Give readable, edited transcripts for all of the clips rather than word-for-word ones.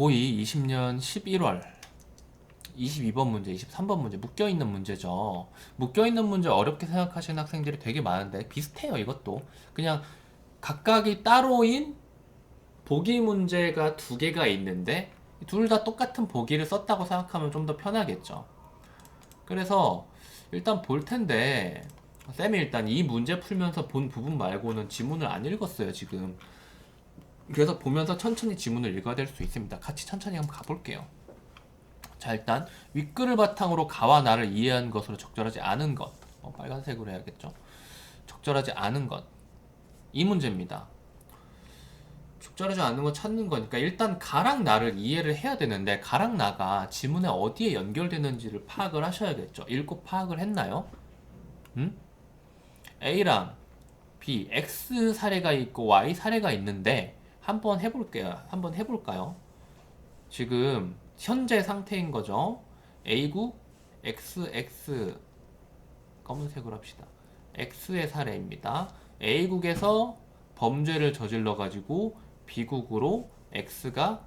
고2 20년 11월 22번 문제, 23번 문제 묶여있는 문제죠. 묶여있는 문제 어렵게 생각하시는 학생들이 되게 많은데 비슷해요. 이것도 그냥 각각이 따로인 보기 문제가 두 개가 있는데 둘 다 똑같은 보기를 썼다고 생각하면 좀 더 편하겠죠. 그래서 일단 볼 텐데 쌤이 일단 이 문제 풀면서 본 부분 말고는 지문을 안 읽었어요 지금. 그래서 보면서 천천히 지문을 읽어야 될 수 있습니다. 같이 천천히 한번 가볼게요. 자, 일단 윗글을 바탕으로 가와 나를 이해한 것으로 적절하지 않은 것, 빨간색으로 해야겠죠. 적절하지 않은 것, 이 문제입니다. 적절하지 않은 거 찾는 거니까 일단 가랑 나를 이해를 해야 되는데 가랑 나가 지문에 어디에 연결되는지를 파악을 하셔야겠죠. 읽고 파악을 했나요? A랑 B, X 사례가 있고 Y 사례가 있는데 한번 해볼게요. 한번 해볼까요? 지금 현재 상태인 거죠. A국 XX 검은색으로 합시다. X의 사례입니다. A국에서 범죄를 저질러 가지고 B국으로 X가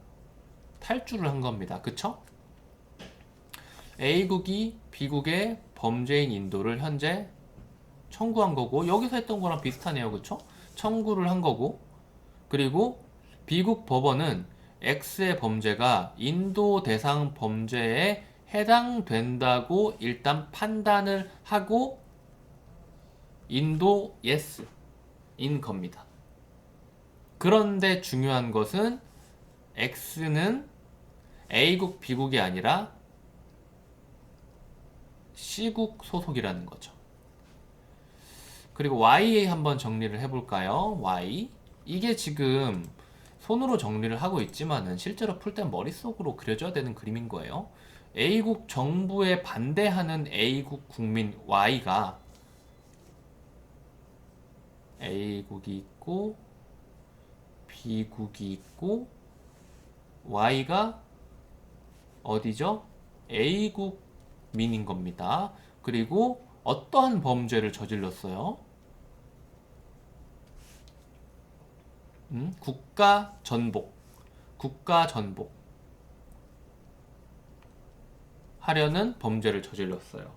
탈주를 한 겁니다. 그쵸? A국이 B국의 범죄인 인도를 현재 청구한 거고 여기서 했던 거랑 비슷하네요. 그쵸? 청구를 한 거고 그리고 B국 법원은 X의 범죄가 인도 대상 범죄에 해당된다고 일단 판단을 하고 인도 예스인 겁니다. 그런데 중요한 것은 X는 A국, B국이 아니라 C국 소속이라는 거죠. 그리고 Y 한번 정리를 해볼까요? Y. 이게 지금 손으로 정리를 하고 있지만은 실제로 풀 땐 머릿속으로 그려져야 되는 그림인 거예요. A국 정부에 반대하는 A국 국민 Y가 A국이 있고 B국이 있고 Y가 어디죠? A국민인 겁니다. 그리고 어떠한 범죄를 저질렀어요? 국가 전복 하려는 범죄를 저질렀어요.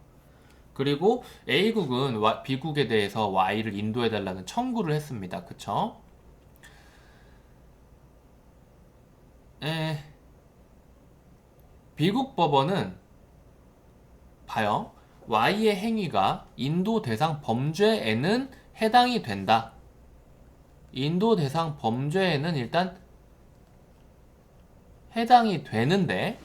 그리고 A국은 B국에 대해서 Y를 인도해달라는 청구를 했습니다. 그쵸? B국 법원은 봐요. Y의 행위가 인도 대상 범죄에는 해당이 된다. 인도 대상 범죄에는 일단 해당이 되는데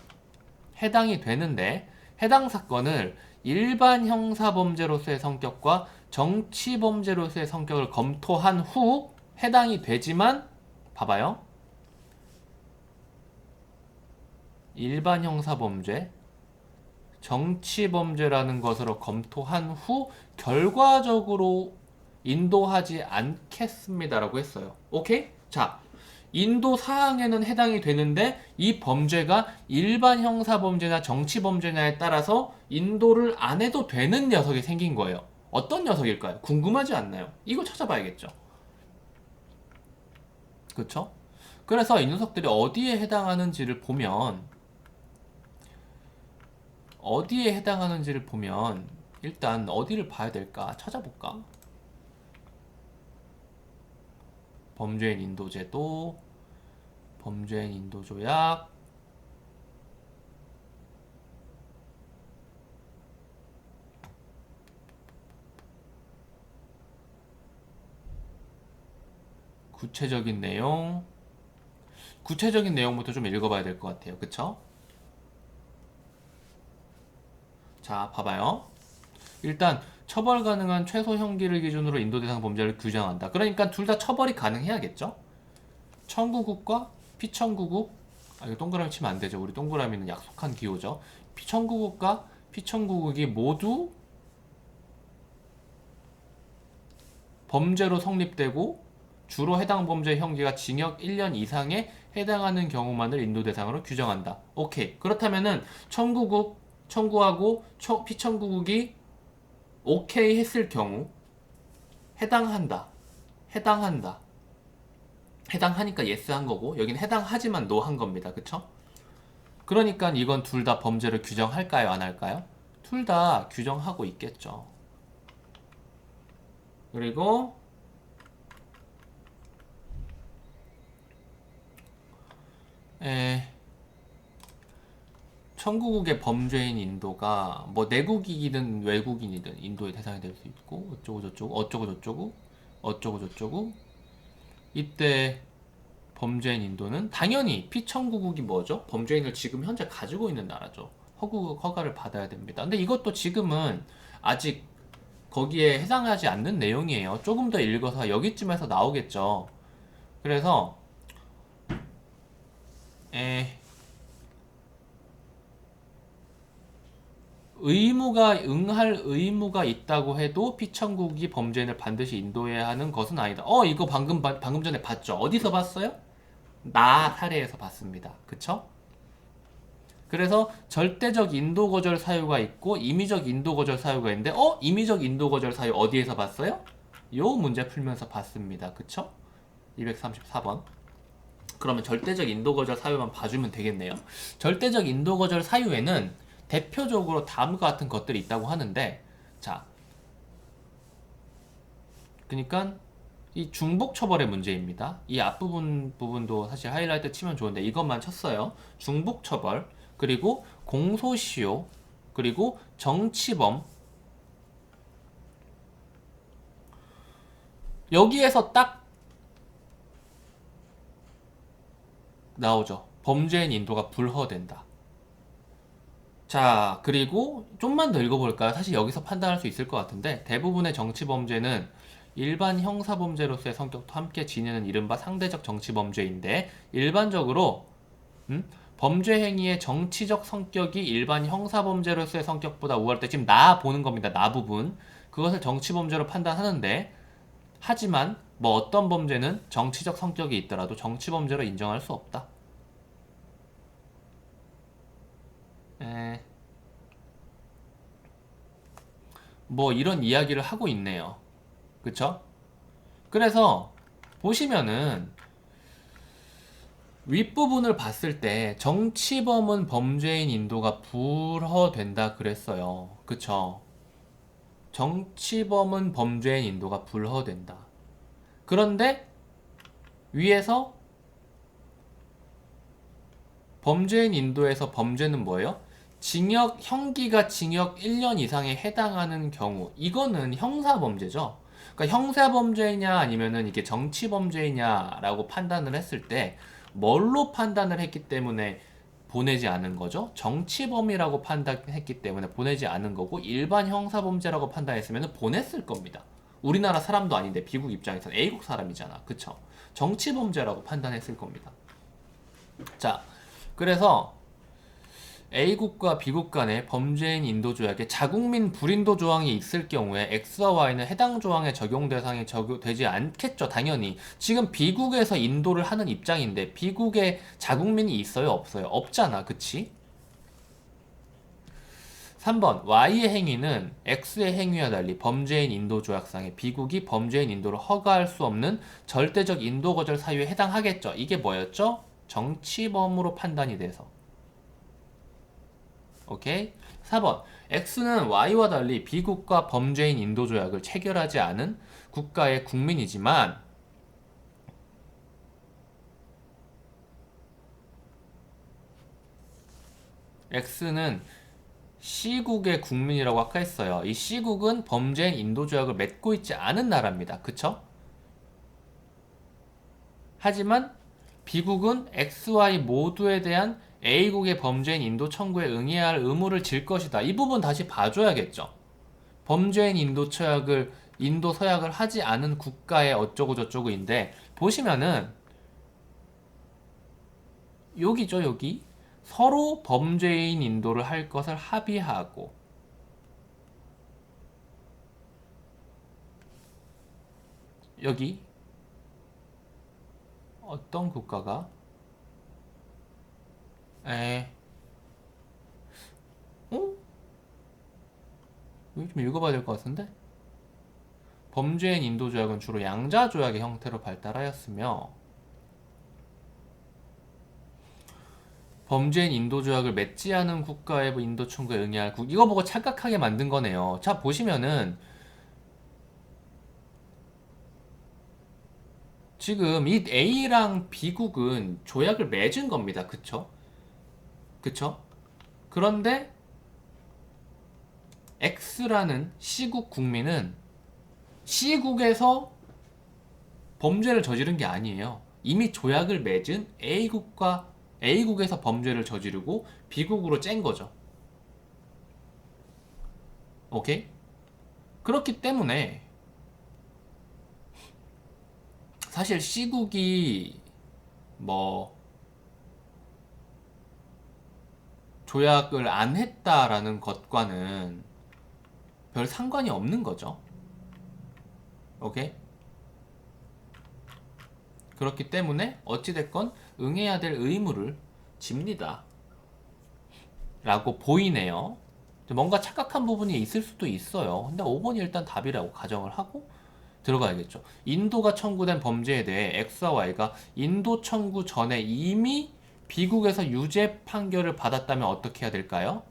해당 사건을 일반 형사범죄로서의 성격과 정치범죄로서의 성격을 검토한 후 해당이 되지만 봐봐요. 일반 형사범죄, 정치범죄라는 것으로 검토한 후 결과적으로 인도하지 않겠습니다라고 했어요. 오케이? 자, 인도 사항에는 해당이 되는데 이 범죄가 일반 형사범죄나 정치범죄냐에 따라서 인도를 안 해도 되는 녀석이 생긴 거예요. 어떤 녀석일까요? 궁금하지 않나요? 이거 찾아봐야겠죠. 그쵸? 그래서 이 녀석들이 어디에 해당하는지를 보면 일단 어디를 봐야 될까 찾아볼까? 범죄인 인도제도, 범죄인 인도조약, 구체적인 내용부터 좀 읽어봐야 될 것 같아요. 그쵸? 자, 봐봐요. 일단 처벌 가능한 최소 형기를 기준으로 인도 대상 범죄를 규정한다. 그러니까 둘 다 처벌이 가능해야겠죠? 청구국과 피청구국, 이거 동그라미 치면 안 되죠. 우리 동그라미는 약속한 기호죠. 청구국과 피청구국이 모두 범죄로 성립되고 주로 해당 범죄 형기가 징역 1년 이상에 해당하는 경우만을 인도 대상으로 규정한다. 오케이. 그렇다면은 청구하고 피청구국이 오케이 했을 경우 해당하니까 예스 한 거고 여긴 해당하지만 노 한 겁니다. 그쵸? 그러니까 이건 둘 다 범죄를 규정할까요? 안 할까요? 둘 다 규정하고 있겠죠. 그리고 에, 청구국의 범죄인 인도가 뭐 내국이든 외국인이든 인도의 대상이 될 수 있고 어쩌고 저쩌고 어쩌고 저쩌고 어쩌고 저쩌고 이때 범죄인 인도는 당연히 피청구국이 뭐죠? 범죄인을 지금 현재 가지고 있는 나라죠. 허가를 받아야 됩니다. 근데 이것도 지금은 아직 거기에 해당하지 않는 내용이에요. 조금 더 읽어서 여기쯤에서 나오겠죠. 그래서 에, 응할 의무가 있다고 해도 피청국이 범죄인을 반드시 인도해야 하는 것은 아니다. 이거 방금 전에 봤죠? 어디서 봤어요? 나 사례에서 봤습니다. 그쵸? 그래서 절대적 인도 거절 사유가 있고 임의적 인도 거절 사유가 있는데 임의적 인도 거절 사유 어디에서 봤어요? 요 문제 풀면서 봤습니다. 그쵸? 234번. 그러면 절대적 인도 거절 사유만 봐주면 되겠네요. 절대적 인도 거절 사유에는 대표적으로 다음과 같은 것들이 있다고 하는데, 자, 그러니까 이 중복 처벌의 문제입니다. 이 부분도 사실 하이라이트 치면 좋은데 이것만 쳤어요. 중복 처벌, 그리고 공소시효, 그리고 정치범. 여기에서 딱 나오죠. 범죄인 인도가 불허된다. 자, 그리고 좀만 더 읽어볼까요? 사실 여기서 판단할 수 있을 것 같은데 대부분의 정치범죄는 일반 형사범죄로서의 성격도 함께 지니는 이른바 상대적 정치범죄인데 일반적으로 범죄 행위의 정치적 성격이 일반 형사범죄로서의 성격보다 우월할 때 지금 나 보는 겁니다. 나 부분. 그것을 정치범죄로 판단하는데 하지만 뭐 어떤 범죄는 정치적 성격이 있더라도 정치범죄로 인정할 수 없다. 뭐 이런 이야기를 하고 있네요. 그쵸? 그래서 보시면은 윗부분을 봤을 때 정치범은 범죄인 인도가 불허된다 그랬어요. 그쵸? 정치범은 범죄인 인도가 불허된다. 그런데 위에서 범죄인 인도에서 범죄는 뭐예요? 형기가 징역 1년 이상에 해당하는 경우. 이거는 형사범죄죠. 그러니까 형사범죄냐 아니면은 이게 정치범죄냐라고 판단을 했을 때 뭘로 판단을 했기 때문에 보내지 않은 거죠? 정치범이라고 판단했기 때문에 보내지 않은 거고 일반 형사범죄라고 판단했으면 보냈을 겁니다. 우리나라 사람도 아닌데 미국 입장에서는 A국 사람이잖아. 그쵸? 정치범죄라고 판단했을 겁니다. 자, 그래서 A국과 B국 간의 범죄인 인도 조약에 자국민 불인도 조항이 있을 경우에 X와 Y는 해당 조항의 적용 대상이 적용되지 않겠죠, 당연히. 지금 B국에서 인도를 하는 입장인데 B국에 자국민이 있어요, 없어요? 없잖아, 그치? 3번 Y의 행위는 X의 행위와 달리 범죄인 인도 조약상의 B국이 범죄인 인도를 허가할 수 없는 절대적 인도 거절 사유에 해당하겠죠. 이게 뭐였죠? 정치범으로 판단이 돼서. 오케이? 4번. X는 Y와 달리 B국과 범죄인 인도 조약을 체결하지 않은 국가의 국민이지만 X는 C국의 국민이라고 아까 했어요. 이 C국은 범죄인 인도 조약을 맺고 있지 않은 나라입니다. 그쵸? 하지만 B국은 X, Y 모두에 대한 A국의 범죄인 인도 청구에 응해야 할 의무를 질 것이다. 이 부분 다시 봐줘야겠죠. 범죄인 인도 서약을 하지 않은 국가의 어쩌고 저쩌고인데 보시면은 여기죠, 여기. 서로 범죄인 인도를 할 것을 합의하고 여기 어떤 국가가 에 여기 좀 읽어봐야 될 것 같은데 범죄인 인도 조약은 주로 양자 조약의 형태로 발달하였으며 범죄인 인도 조약을 맺지 않은 국가의 인도 청구에 응해할 이거 보고 착각하게 만든 거네요. 자, 보시면은 지금 이 A랑 B국은 조약을 맺은 겁니다. 그쵸? 그쵸? 그런데 X라는 C국 국민은 C국에서 범죄를 저지른 게 아니에요. 이미 조약을 맺은 A국에서 범죄를 저지르고 B국으로 짠 거죠. 오케이? 그렇기 때문에 사실 C국이 뭐 조약을 안 했다라는 것과는 별 상관이 없는 거죠. 오케이? 그렇기 때문에 어찌됐건 응해야 될 의무를 집니다. 라고 보이네요. 뭔가 착각한 부분이 있을 수도 있어요. 근데 5번이 일단 답이라고 가정을 하고 들어가야겠죠. 인도가 청구된 범죄에 대해 X와 Y가 인도 청구 전에 이미 B국에서 유죄 판결을 받았다면 어떻게 해야 될까요?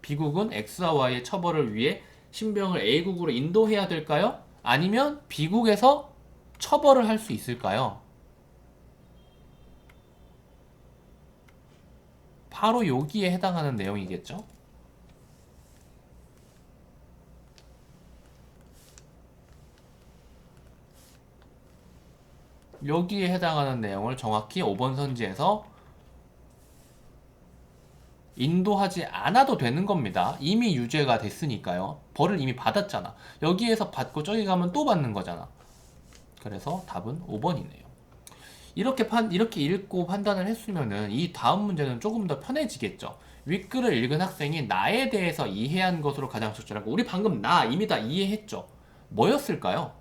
B국은 X와 Y의 처벌을 위해 신병을 A국으로 인도해야 될까요? 아니면 B국에서 처벌을 할 수 있을까요? 바로 여기에 해당하는 내용이겠죠? 여기에 해당하는 내용을 정확히 5번 선지에서 인도하지 않아도 되는 겁니다. 이미 유죄가 됐으니까요. 벌을 이미 받았잖아. 여기에서 받고 저기 가면 또 받는 거잖아. 그래서 답은 5번이네요. 이렇게 읽고 판단을 했으면은 이 다음 문제는 조금 더 편해지겠죠. 윗글을 읽은 학생이 나에 대해서 이해한 것으로 가장 적절하고, 우리 방금 나 이미 다 이해했죠. 뭐였을까요?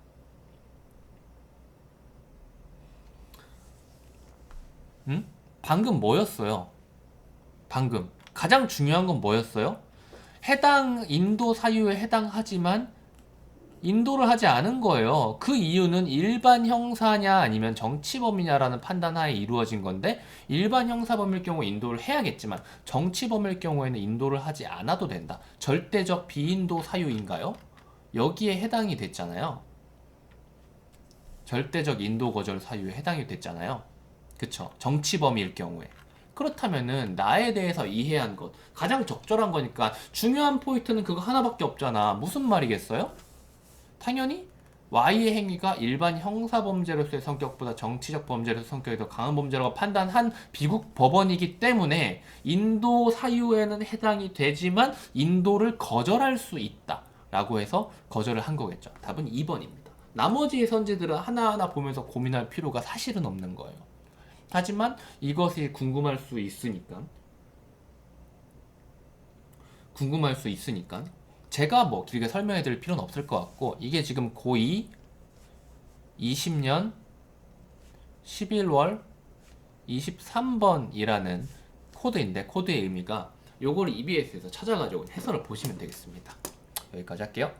응? 방금 뭐였어요? 방금 가장 중요한 건 뭐였어요? 인도 사유에 해당하지만 인도를 하지 않은 거예요. 그 이유는 일반 형사냐 아니면 정치범이냐라는 판단하에 이루어진 건데, 일반 형사범일 경우 인도를 해야겠지만 정치범일 경우에는 인도를 하지 않아도 된다. 절대적 비인도 사유인가요? 여기에 해당이 됐잖아요. 절대적 인도 거절 사유에 해당이 됐잖아요. 그쵸? 정치범일 경우에. 그렇다면은 나에 대해서 이해한 것 가장 적절한 거니까 중요한 포인트는 그거 하나밖에 없잖아. 무슨 말이겠어요? 당연히 Y의 행위가 일반 형사범죄로서의 성격보다 정치적 범죄로서의 성격이 더 강한 범죄라고 판단한 비국 법원이기 때문에 인도 사유에는 해당이 되지만 인도를 거절할 수 있다 라고 해서 거절을 한 거겠죠. 답은 2번입니다. 나머지 선지들은 하나하나 보면서 고민할 필요가 사실은 없는 거예요. 하지만 이것이 궁금할 수 있으니까 제가 뭐 길게 설명해 드릴 필요는 없을 것 같고, 이게 지금 고2 20년 11월 23번이라는 코드인데, 코드의 의미가 요거를 EBS에서 찾아가지고 해설을 보시면 되겠습니다. 여기까지 할게요.